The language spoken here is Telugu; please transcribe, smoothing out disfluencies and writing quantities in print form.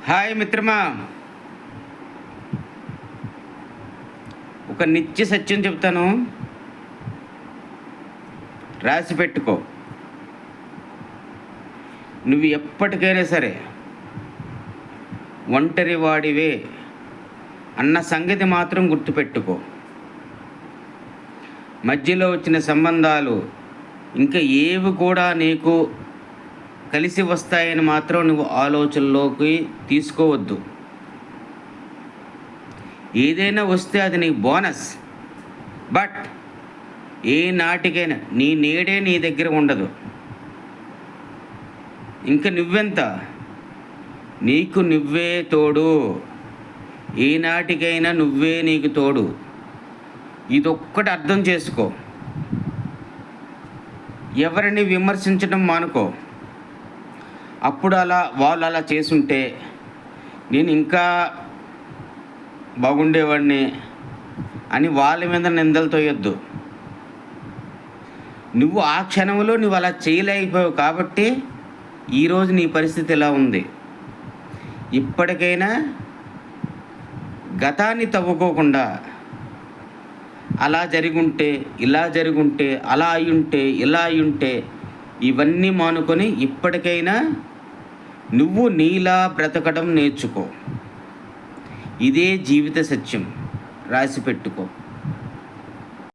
హాయ్ మిత్రమా, ఒక నిత్య సత్యం చెప్తాను, రాసి పెట్టుకో. నువ్వు ఎప్పటికైనా సరే ఒంటరి వాడివే అన్న సంగతి మాత్రం గుర్తుపెట్టుకో. మధ్యలో వచ్చిన సంబంధాలు ఇంకా ఏవి కూడా నీకు కలిసి వస్తాయని మాత్రం నువ్వు ఆలోచనలోకి తీసుకోవద్దు. ఏదైనా వస్తే అది నీకు బోనస్, బట్ ఏ నాటికైనా నీ నీడే నీ దగ్గర ఉండదు. ఇంకా నువ్వెంత, నీకు నువ్వే తోడు. ఏ నాటికైనా నువ్వే నీకు తోడు. ఇదొక్కటి అర్థం చేసుకో. ఎవరిని విమర్శించడం మానుకో. అప్పుడు వాళ్ళు అలా చేసుంటే నేను ఇంకా బాగుండేవాడిని అని వాళ్ళ మీద నిందలు తోయొద్దు. నువ్వు ఆ క్షణంలో నువ్వు అలా చేయలేకపోయావు కాబట్టి ఈరోజు నీ పరిస్థితి ఎలా ఉంది. ఇప్పటికైనా గతాన్ని తవ్వుకోకుండా అలా జరుగుంటే, ఇలా జరుగుంటే, అలా అయ్యుంటే, ఇలా అయ్యుంటే ఇవన్నీ మానుకొని ఇప్పటికైనా నువ్వు నీలా బ్రతకడం నేర్చుకో. ఇదే జీవిత సత్యం, రాసి పెట్టుకో.